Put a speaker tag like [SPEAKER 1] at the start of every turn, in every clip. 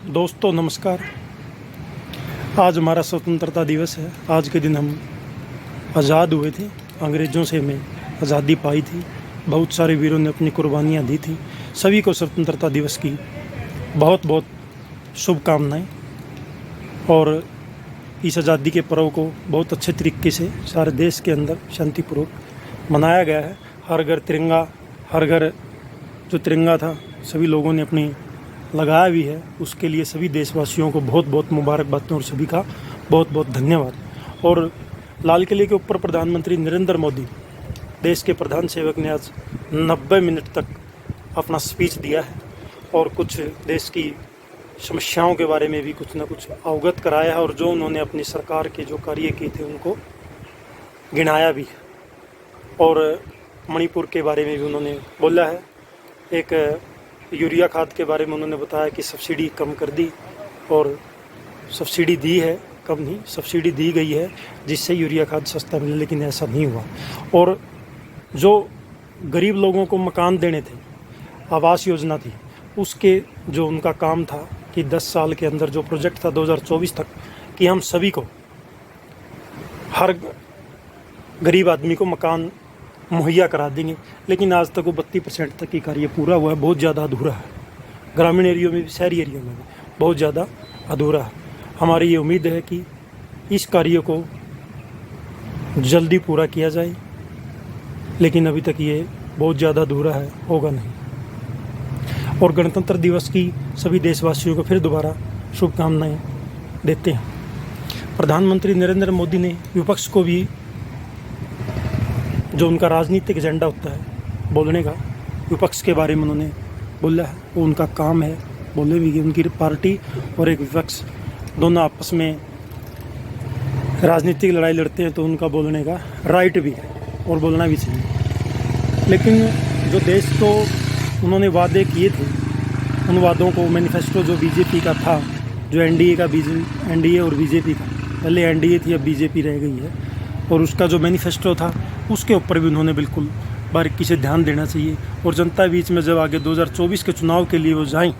[SPEAKER 1] दोस्तों नमस्कार। आज हमारा स्वतंत्रता दिवस है। आज के दिन हम आज़ाद हुए थे, अंग्रेज़ों से हमें आज़ादी पाई थी। बहुत सारे वीरों ने अपनी कुर्बानियाँ दी थी। सभी को स्वतंत्रता दिवस की बहुत बहुत शुभकामनाएं। और इस आज़ादी के पर्व को बहुत अच्छे तरीके से सारे देश के अंदर शांतिपूर्वक मनाया गया है। हर घर जो तिरंगा था सभी लोगों ने अपनी लगाया भी है। उसके लिए सभी देशवासियों को बहुत बहुत मुबारकबाद और सभी का बहुत बहुत धन्यवाद। और लाल किले के ऊपर प्रधानमंत्री नरेंद्र मोदी, देश के प्रधान सेवक ने आज 90 मिनट तक अपना स्पीच दिया है और कुछ देश की समस्याओं के बारे में भी कुछ ना कुछ अवगत कराया है। और जो उन्होंने अपनी सरकार के जो कार्य किए थे उनको गिनाया भी है। और मणिपुर के बारे में भी उन्होंने बोला है। एक यूरिया खाद के बारे में उन्होंने बताया कि सब्सिडी कम कर दी, और सब्सिडी दी है, कम नहीं, सब्सिडी दी गई है जिससे यूरिया खाद सस्ता मिले, लेकिन ऐसा नहीं हुआ। और जो गरीब लोगों को मकान देने थे, आवास योजना थी, उसके जो उनका काम था कि 10 साल के अंदर जो प्रोजेक्ट था 2024 तक कि हम सभी को, हर गरीब आदमी को मकान मुहैया करा देंगे, लेकिन आज तक वो 32% तक की कार्य पूरा हुआ है। बहुत ज़्यादा अधूरा है। ग्रामीण एरियो में भी, शहरी एरियो में भी बहुत ज़्यादा अधूरा है। हमारी ये उम्मीद है कि इस कार्य को जल्दी पूरा किया जाए, लेकिन अभी तक ये बहुत ज़्यादा अधूरा है, होगा नहीं। और गणतंत्र दिवस की सभी देशवासियों को फिर दोबारा शुभकामनाएं देते हैं। प्रधानमंत्री नरेंद्र मोदी ने विपक्ष को भी, जो उनका राजनीतिक एजेंडा होता है बोलने का, विपक्ष के बारे में उन्होंने बोला है। वो उनका काम है, बोले भी। उनकी पार्टी और एक विपक्ष दोनों आपस में राजनीतिक लड़ाई लड़ते हैं, तो उनका बोलने का राइट भी है और बोलना भी चाहिए। लेकिन जो देश को उन्होंने वादे किए थे, उन वादों को, मैनिफेस्टो जो बीजेपी का था, जो एनडीए और बीजेपी का, पहले एनडीए थी, अब बीजेपी रह गई है, और उसका जो मैनिफेस्टो था उसके ऊपर भी उन्होंने बिल्कुल बारीकी से ध्यान देना चाहिए। और जनता बीच में जब आगे 2024 के चुनाव के लिए वो जाएं,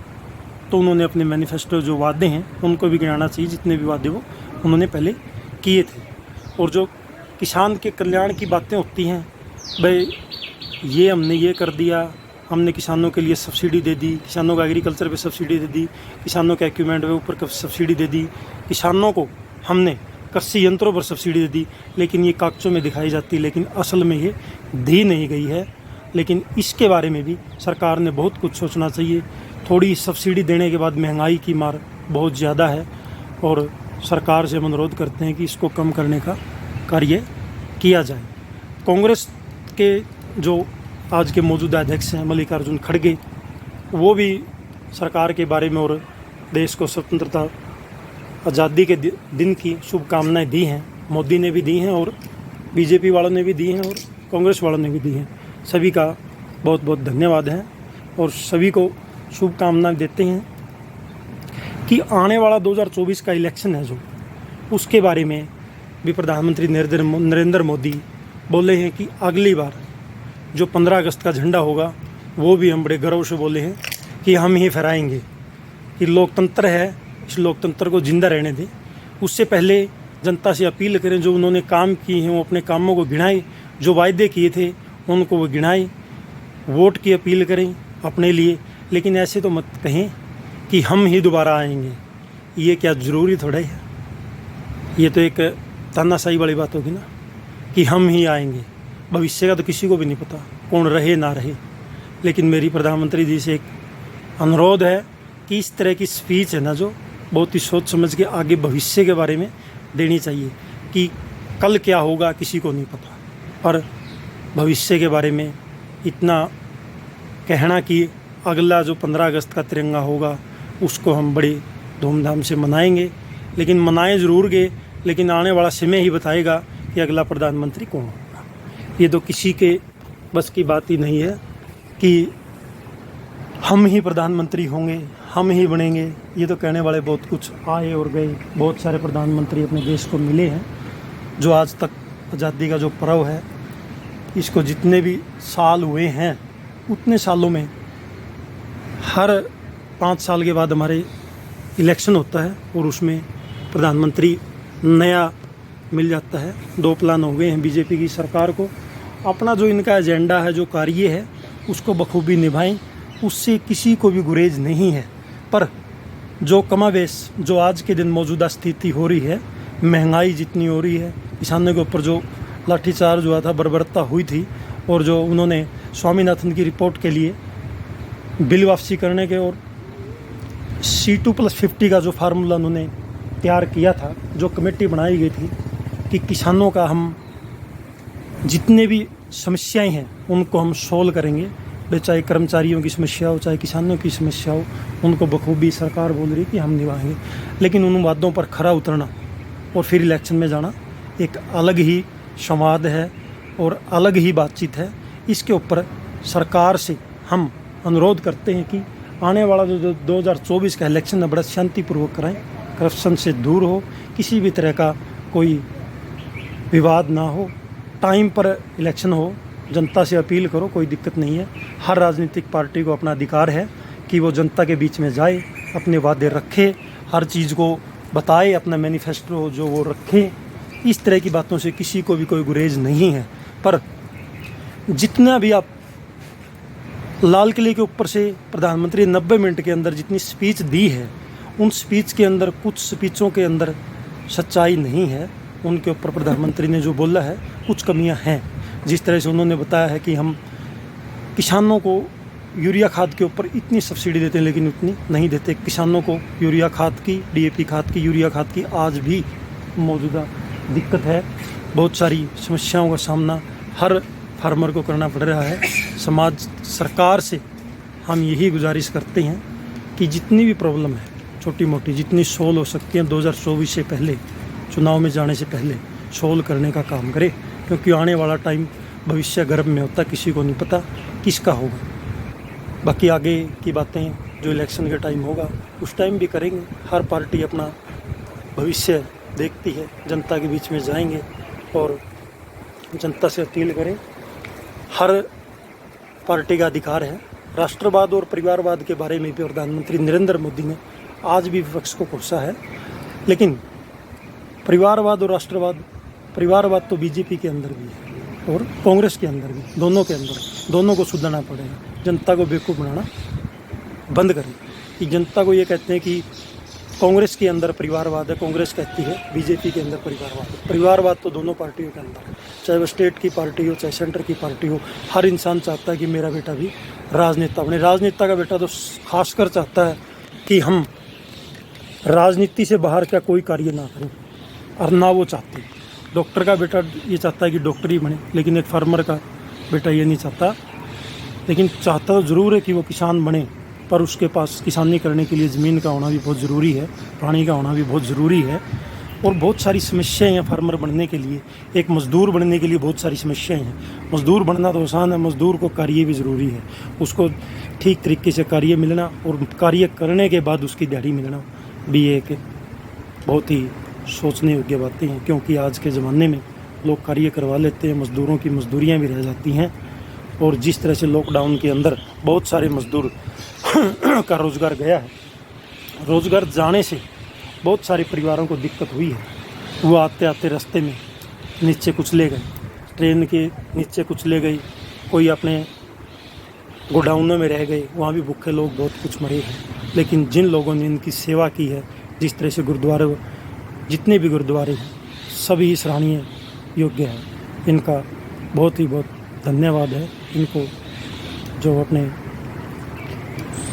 [SPEAKER 1] तो उन्होंने अपने मैनिफेस्टो जो वादे हैं उनको भी गिनाना चाहिए, जितने भी वादे वो उन्होंने पहले किए थे। और जो किसान के कल्याण की बातें होती हैं, भाई ये हमने ये कर दिया, हमने किसानों के लिए सब्सिडी दे दी, किसानों को एग्रीकल्चर पे सब्सिडी दे दी, किसानों के इक्विपमेंट के ऊपर सब्सिडी दे दी, किसानों को हमने कृषि यंत्रों पर सब्सिडी दे दी, लेकिन ये कागजों में दिखाई जाती, लेकिन असल में ये दी नहीं गई है। लेकिन इसके बारे में भी सरकार ने बहुत कुछ सोचना चाहिए। थोड़ी सब्सिडी देने के बाद महंगाई की मार बहुत ज़्यादा है, और सरकार से हम अनुरोध करते हैं कि इसको कम करने का कार्य किया जाए। कांग्रेस के जो आज के मौजूदा अध्यक्ष हैं मल्लिकार्जुन खड़गे, वो भी सरकार के बारे में और देश को स्वतंत्रता आज़ादी के दिन की शुभकामनाएं दी हैं। मोदी ने भी दी हैं, और बीजेपी वालों ने भी दी हैं, और कांग्रेस वालों ने भी दी हैं। सभी का बहुत बहुत धन्यवाद है, और सभी को शुभकामनाएं देते हैं कि आने वाला 2024 का इलेक्शन है जो, उसके बारे में भी प्रधानमंत्री नरेंद्र मोदी बोले हैं कि अगली बार जो 15 अगस्त का झंडा होगा, वो भी हम बड़े गर्व से बोले हैं कि हम ही फहराएंगे। कि लोकतंत्र है, इस लोकतंत्र को जिंदा रहने दें। उससे पहले जनता से अपील करें, जो उन्होंने काम किए हैं वो अपने कामों को गिनाएं, जो वायदे किए थे उनको वो गिनाएं। वोट की अपील करें अपने लिए, लेकिन ऐसे तो मत कहें कि हम ही दोबारा आएंगे। ये क्या ज़रूरी थोड़ा है? ये तो एक तानाशाही वाली बात होगी ना, कि हम ही आएंगे। भविष्य का तो किसी को भी नहीं पता, कौन रहे ना रहे। लेकिन मेरी प्रधानमंत्री जी से एक अनुरोध है कि इस तरह की स्पीच है ना, जो बहुत ही सोच समझ के आगे भविष्य के बारे में देनी चाहिए, कि कल क्या होगा किसी को नहीं पता, पर भविष्य के बारे में इतना कहना कि अगला जो 15 अगस्त का तिरंगा होगा उसको हम बड़े धूमधाम से मनाएंगे। लेकिन मनाएं ज़रूर गए, लेकिन आने वाला समय ही बताएगा कि अगला प्रधानमंत्री कौन होगा। ये तो किसी के बस की बात ही नहीं है कि हम ही प्रधानमंत्री होंगे, हम ही बनेंगे। ये तो कहने वाले बहुत कुछ आए और गए। बहुत सारे प्रधानमंत्री अपने देश को मिले हैं, जो आज तक आज़ादी का जो पर्व है, इसको जितने भी साल हुए हैं उतने सालों में हर 5 साल के बाद हमारे इलेक्शन होता है और उसमें प्रधानमंत्री नया मिल जाता है। 2 प्लान हो गए हैं बीजेपी की सरकार को। अपना जो इनका एजेंडा है, जो कार्य है, उसको बखूबी निभाएं, उससे किसी को भी गुरेज नहीं है। पर जो कमावेश जो आज के दिन मौजूदा स्थिति हो रही है, महंगाई जितनी हो रही है, किसानों के ऊपर जो लाठीचार्ज हुआ था, बर्बरता हुई थी, और जो उन्होंने स्वामीनाथन की रिपोर्ट के लिए बिल वापसी करने के और C2+50 का जो फार्मूला उन्होंने तैयार किया था, जो कमेटी बनाई गई थी कि किसानों का हम जितने भी समस्याएं हैं उनको हम सोल्व करेंगे, वे चाहे कर्मचारियों की समस्या हो, चाहे किसानों की समस्या हो, उनको बखूबी सरकार बोल रही कि हम निभाएंगे। लेकिन उन वादों पर खरा उतरना और फिर इलेक्शन में जाना एक अलग ही संवाद है और अलग ही बातचीत है। इसके ऊपर सरकार से हम अनुरोध करते हैं कि आने वाला जो 2024 का इलेक्शन है बड़ा शांतिपूर्वक कराएं, करप्शन से दूर हो, किसी भी तरह का कोई विवाद ना हो, टाइम पर इलेक्शन हो, जनता से अपील करो, कोई दिक्कत नहीं है। हर राजनीतिक पार्टी को अपना अधिकार है कि वो जनता के बीच में जाए, अपने वादे रखे, हर चीज़ को बताए, अपना मैनिफेस्टो जो वो रखे। इस तरह की बातों से किसी को भी कोई गुरेज नहीं है। पर जितना भी आप लाल किले के ऊपर से प्रधानमंत्री 90 मिनट के अंदर जितनी स्पीच दी है, उन स्पीच के अंदर कुछ स्पीचों के अंदर सच्चाई नहीं है। उनके ऊपर प्रधानमंत्री ने जो बोला है कुछ कमियां हैं। जिस तरह से उन्होंने बताया है कि हम किसानों को यूरिया खाद के ऊपर इतनी सब्सिडी देते हैं लेकिन उतनी नहीं देते। किसानों को यूरिया खाद की, DAP खाद की, यूरिया खाद की आज भी मौजूदा दिक्कत है। बहुत सारी समस्याओं का सामना हर फार्मर को करना पड़ रहा है। समाज सरकार से हम यही गुजारिश करते हैं कि जितनी भी प्रॉब्लम है छोटी मोटी, जितनी सोल्व हो सकती है 2024 से पहले, चुनाव में जाने से पहले सोल्व करने का काम करे, क्योंकि आने वाला टाइम भविष्य गर्भ में होता, किसी को नहीं पता किसका होगा। बाकी आगे की बातें जो इलेक्शन के टाइम होगा उस टाइम भी करेंगे। हर पार्टी अपना भविष्य देखती है, जनता के बीच में जाएंगे और जनता से अपील करें। हर पार्टी का अधिकार है। राष्ट्रवाद और परिवारवाद के बारे में भी प्रधानमंत्री नरेंद्र मोदी ने आज भी विपक्ष को कोसा है, लेकिन परिवारवाद और राष्ट्रवाद, परिवारवाद तो बीजेपी के अंदर भी है और कांग्रेस के अंदर भी, दोनों के अंदर, दोनों को सुधरना पड़ेगा। जनता को बेवकूफ़ बनाना बंद करें कि जनता को ये कहते हैं कि कांग्रेस के अंदर परिवारवाद है, कांग्रेस कहती है बीजेपी के अंदर परिवारवाद है। परिवारवाद तो दोनों पार्टियों के अंदर है, चाहे वो स्टेट की पार्टी हो, चाहे सेंटर की पार्टी हो। हर इंसान चाहता है कि मेरा बेटा भी राजनेता बने। राजनेता का बेटा तो खासकर चाहता है कि हम राजनीति से बाहर का कोई कार्य ना करें, और ना वो चाहते हैं। डॉक्टर का बेटा ये चाहता है कि डॉक्टर ही बने, लेकिन एक फार्मर का बेटा ये नहीं चाहता। लेकिन चाहता तो ज़रूर है कि वो किसान बने, पर उसके पास किसानी करने के लिए ज़मीन का होना भी बहुत ज़रूरी है, पानी का होना भी बहुत ज़रूरी है, और बहुत सारी समस्याएं हैं। फार्मर बनने के लिए, एक मज़दूर बनने के लिए बहुत सारी समस्याएं हैं। मज़दूर बनना तो आसान है, मज़दूर को कार्य भी ज़रूरी है, उसको ठीक तरीके से कार्य मिलना और कार्य करने के बाद उसकी दिहाड़ी मिलना भी एक बहुत ही सोचने योग्य बातें हैं। क्योंकि आज के ज़माने में लोग कार्य करवा लेते हैं, मज़दूरों की मजदूरियाँ भी रह जाती हैं। और जिस तरह से लॉकडाउन के अंदर बहुत सारे मज़दूर का रोज़गार गया है, रोज़गार जाने से बहुत सारे परिवारों को दिक्कत हुई है। वो आते आते रास्ते में नीचे कुछ ले गए, ट्रेन के नीचे कुछ ले गई, कोई अपने गोडाउनों में रह गए, वहाँ भी भूखे लोग बहुत कुछ मरे हैं। लेकिन जिन लोगों ने इनकी सेवा की है, जिस तरह से गुरुद्वारे, जितने भी गुरुद्वारे हैं सभी सराहनीय योग्य है। इनका बहुत ही बहुत धन्यवाद है। इनको जो अपने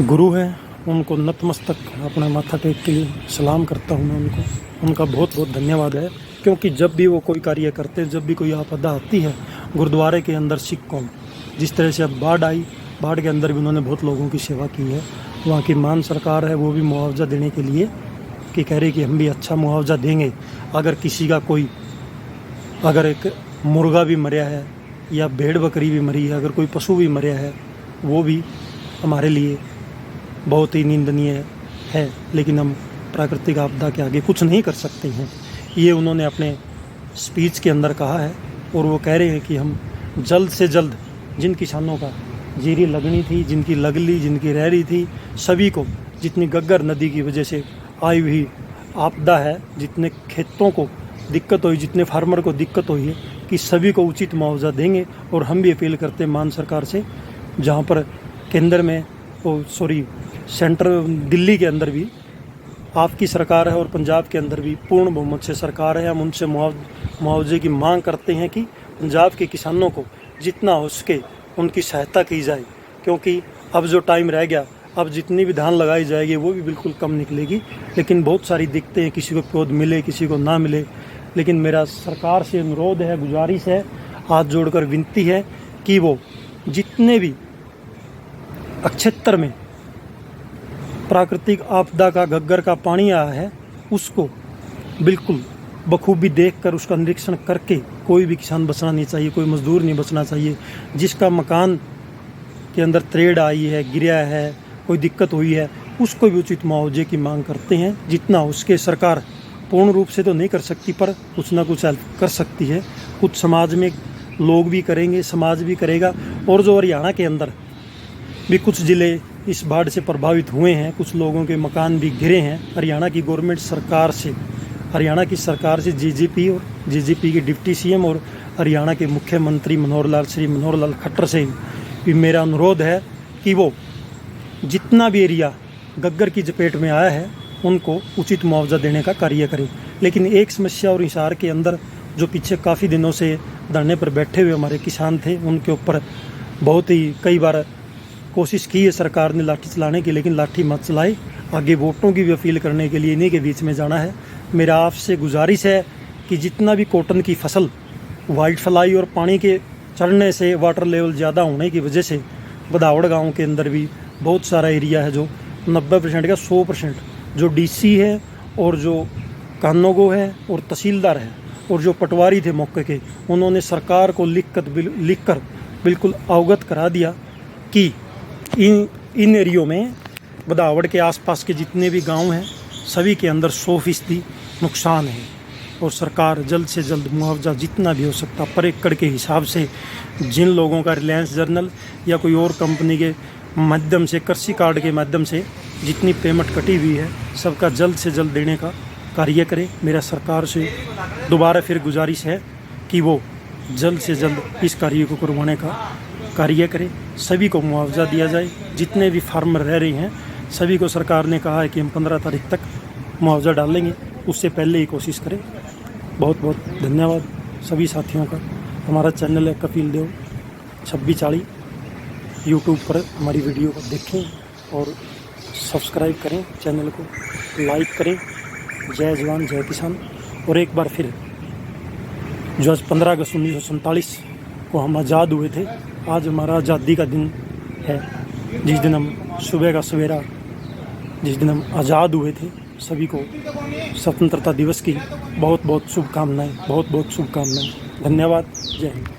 [SPEAKER 1] गुरु हैं उनको नतमस्तक अपना माथा टेक के सलाम करता हूँ मैं उनको। उनका बहुत बहुत धन्यवाद है, क्योंकि जब भी वो कोई कार्य करते हैं, जब भी कोई आपदा आती है, गुरुद्वारे के अंदर सिख कौम, जिस तरह से अब बाढ़ आई, बाढ़ के अंदर भी उन्होंने बहुत लोगों की सेवा की है। वहाँ की मान सरकार है, वो भी मुआवजा देने के लिए कि कह रही कि हम भी अच्छा मुआवजा देंगे। अगर किसी का कोई, अगर एक मुर्गा भी मरा है या भेड़ बकरी भी मरी है, अगर कोई पशु भी मरा है, वो भी हमारे लिए बहुत ही निंदनीय है। लेकिन हम प्राकृतिक आपदा के आगे कुछ नहीं कर सकते हैं, ये उन्होंने अपने स्पीच के अंदर कहा है। और वो कह रहे हैं कि हम जल्द से जल्द जिन किसानों का जीरी लगनी थी, जिनकी लग ली, जिनकी रह रही थी, सभी को, जितनी गग्गर नदी की वजह से आई हुई आपदा है, जितने खेतों को दिक्कत हुई, जितने फार्मर को दिक्कत हुई है, कि सभी को उचित मुआवजा देंगे। और हम भी अपील करते हैं मान सरकार से, जहाँ पर केंद्र में सेंटर दिल्ली के अंदर भी आपकी सरकार है और पंजाब के अंदर भी पूर्ण बहुमत से सरकार है, हम उनसे मुआवजे की मांग करते हैं कि पंजाब के किसानों को जितना हो सके उनकी सहायता की जाए। क्योंकि अब जो टाइम रह गया, अब जितनी भी धान लगाई जाएगी वो भी बिल्कुल कम निकलेगी। लेकिन बहुत सारी दिक्कतें हैं, किसी को पौध मिले, किसी को ना मिले। लेकिन मेरा सरकार से अनुरोध है, गुजारिश है, हाथ जोड़कर विनती है कि वो जितने भी क्षेत्र में प्राकृतिक आपदा का घग्गर का पानी आया है, उसको बिल्कुल बखूबी देखकर उसका निरीक्षण करके, कोई भी किसान बचना नहीं चाहिए, कोई मजदूर नहीं बचना चाहिए। जिसका मकान के अंदर त्रेड़ आई है, गिरा है, कोई दिक्कत हुई है, उसको भी उचित मुआवजे की मांग करते हैं। जितना उसके सरकार पूर्ण रूप से तो नहीं कर सकती, पर कुछ ना कुछ हेल्प कर सकती है। कुछ समाज में लोग भी करेंगे, समाज भी करेगा। और जो हरियाणा के अंदर भी कुछ ज़िले इस बाढ़ से प्रभावित हुए हैं, कुछ लोगों के मकान भी गिरे हैं, हरियाणा की गवर्नमेंट सरकार से, हरियाणा की सरकार से जीजीपी और जीजीपी के डिप्टी सीएम और हरियाणा के मुख्यमंत्री श्री मनोहर लाल खट्टर से भी मेरा अनुरोध है कि वो जितना भी एरिया घग्गर की चपेट में आया है उनको उचित मुआवजा देने का कार्य करें। लेकिन एक समस्या और हिसार के अंदर जो पीछे काफ़ी दिनों से धरने पर बैठे हुए हमारे किसान थे, उनके ऊपर बहुत ही कई बार कोशिश की है सरकार ने लाठी चलाने की, लेकिन लाठी मत चलाए। आगे वोटों की भी अपील करने के लिए इन्हीं के बीच में जाना है। मेरा आपसे गुजारिश है कि जितना भी कॉटन की फसल वाइट फ्लाई और पानी के चढ़ने से, वाटर लेवल ज़्यादा होने की वजह से बदावड़ गांव के अंदर भी बहुत सारा एरिया है जो 90% का 100% जो डीसी है और जो कानोगो है और तहसीलदार है और जो पटवारी थे मौके के, उन्होंने सरकार को लिखकर बिल्कुल अवगत करा दिया कि इन एरियो में बदावड़ के आसपास के जितने भी गांव हैं सभी के अंदर 100% नुकसान है। और सरकार जल्द से जल्द मुआवजा जितना भी हो सकता पर एकड़ के हिसाब से, जिन लोगों का रिलायंस जर्नल या कोई और कंपनी के माध्यम से, कृषि कार्ड के माध्यम से जितनी पेमेंट कटी हुई है, सबका जल्द से जल्द देने का कार्य करें। मेरा सरकार से दोबारा फिर गुजारिश है कि वो जल्द से जल्द इस कार्य को करवाने का कार्य करें, सभी को मुआवजा दिया जाए। जितने भी फार्मर रह रहे हैं सभी को सरकार ने कहा है कि हम 15 तारीख तक मुआवजा डालेंगे, उससे पहले ही कोशिश करें। बहुत बहुत धन्यवाद सभी साथियों का। हमारा चैनल है कपिल देव 2640, यूट्यूब पर हमारी वीडियो को देखें और सब्सक्राइब करें, चैनल को लाइक करें। जय जवान जय किसान। और एक बार फिर जो आज 15 अगस्त 1947 को हम आज़ाद हुए थे, आज हमारा आज़ादी का दिन है, जिस दिन हम सुबह का सवेरा, जिस दिन हम आज़ाद हुए थे। सभी को स्वतंत्रता दिवस की बहुत बहुत शुभकामनाएं, बहुत बहुत शुभकामनाएं। धन्यवाद। जय हिंद।